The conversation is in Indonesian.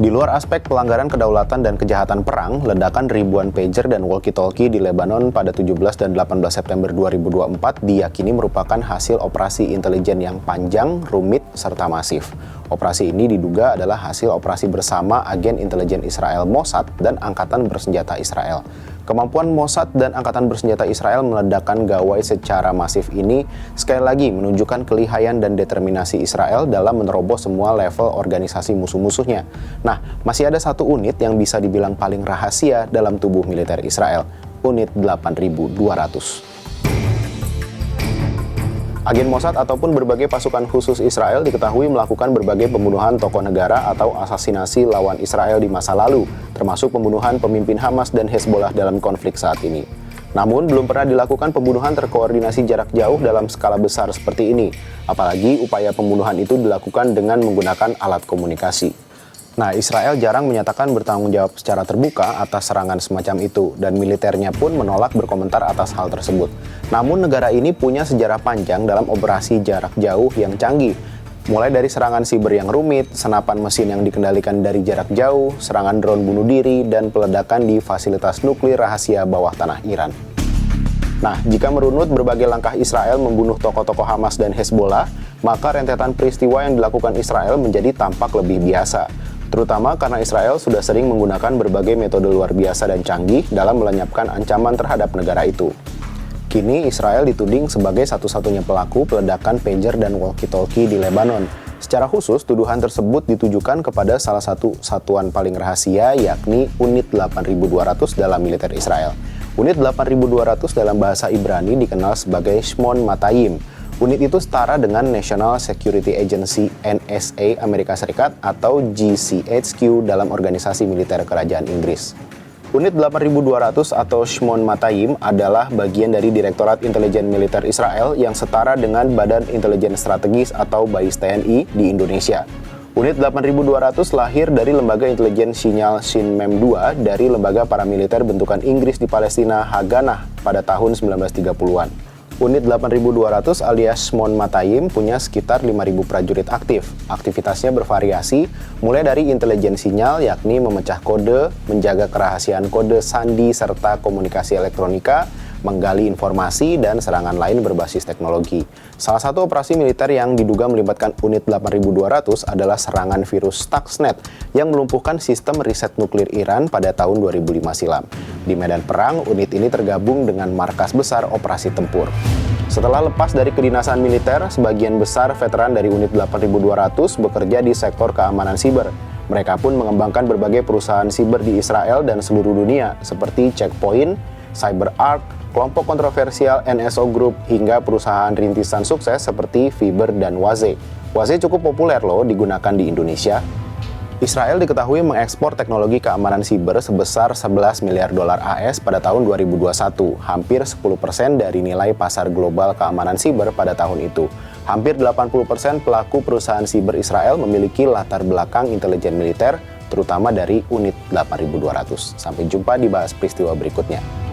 Di luar aspek pelanggaran kedaulatan dan kejahatan perang, ledakan ribuan pager dan walkie-talkie di Lebanon pada 17 dan 18 September 2024 diyakini merupakan hasil operasi intelijen yang panjang, rumit, serta masif. Operasi ini diduga adalah hasil operasi bersama agen intelijen Israel Mossad dan Angkatan Bersenjata Israel. Kemampuan Mossad dan Angkatan Bersenjata Israel meledakkan gawai secara masif ini sekali lagi menunjukkan kelihayan dan determinasi Israel dalam menerobos semua level organisasi musuh-musuhnya. Nah, masih ada satu unit yang bisa dibilang paling rahasia dalam tubuh militer Israel, unit 8200. Agen Mossad ataupun berbagai pasukan khusus Israel diketahui melakukan berbagai pembunuhan tokoh negara atau asasinasi lawan Israel di masa lalu, termasuk pembunuhan pemimpin Hamas dan Hezbollah dalam konflik saat ini. Namun, belum pernah dilakukan pembunuhan terkoordinasi jarak jauh dalam skala besar seperti ini, apalagi upaya pembunuhan itu dilakukan dengan menggunakan alat komunikasi. Nah, Israel jarang menyatakan bertanggung jawab secara terbuka atas serangan semacam itu, dan militernya pun menolak berkomentar atas hal tersebut. Namun, negara ini punya sejarah panjang dalam operasi jarak jauh yang canggih, mulai dari serangan siber yang rumit, senapan mesin yang dikendalikan dari jarak jauh, serangan drone bunuh diri, dan peledakan di fasilitas nuklir rahasia bawah tanah Iran. Nah, jika merunut berbagai langkah Israel membunuh tokoh-tokoh Hamas dan Hezbollah, maka rentetan peristiwa yang dilakukan Israel menjadi tampak lebih biasa. Terutama karena Israel sudah sering menggunakan berbagai metode luar biasa dan canggih dalam melenyapkan ancaman terhadap negara itu. Kini Israel dituding sebagai satu-satunya pelaku peledakan pager dan walkie-talkie di Lebanon. Secara khusus, tuduhan tersebut ditujukan kepada salah satu satuan paling rahasia, yakni Unit 8200 dalam militer Israel. Unit 8200 dalam bahasa Ibrani dikenal sebagai Shmon Matayim. Unit itu setara dengan National Security Agency NSA Amerika Serikat atau GCHQ dalam organisasi militer kerajaan Inggris. Unit 8200 atau Shmon Matayim adalah bagian dari Direktorat Intelijen Militer Israel yang setara dengan Badan Intelijen Strategis atau BAIS TNI di Indonesia. Unit 8200 lahir dari Lembaga Intelijen Sinyal Shin Mem 2 dari lembaga paramiliter bentukan Inggris di Palestina Haganah pada tahun 1930-an. Unit 8200 alias Shmon Matayim punya sekitar 5.000 prajurit aktif. Aktivitasnya bervariasi, mulai dari intelijen sinyal yakni memecah kode, menjaga kerahasiaan kode sandi serta komunikasi elektronika, menggali informasi, dan serangan lain berbasis teknologi. Salah satu operasi militer yang diduga melibatkan unit 8200 adalah serangan virus Stuxnet yang melumpuhkan sistem riset nuklir Iran pada tahun 2005 silam. Di medan perang, unit ini tergabung dengan markas besar operasi tempur. Setelah lepas dari kedinasan militer, sebagian besar veteran dari unit 8200 bekerja di sektor keamanan siber. Mereka pun mengembangkan berbagai perusahaan siber di Israel dan seluruh dunia, seperti Checkpoint, CyberArk, kelompok kontroversial NSO Group, hingga perusahaan rintisan sukses seperti Fiber dan Waze. Waze cukup populer loh digunakan di Indonesia. Israel diketahui mengekspor teknologi keamanan siber sebesar 11 miliar dolar AS pada tahun 2021, hampir 10% dari nilai pasar global keamanan siber pada tahun itu. Hampir 80% pelaku perusahaan siber Israel memiliki latar belakang intelijen militer, terutama dari unit 8200. Sampai jumpa di bahas peristiwa berikutnya.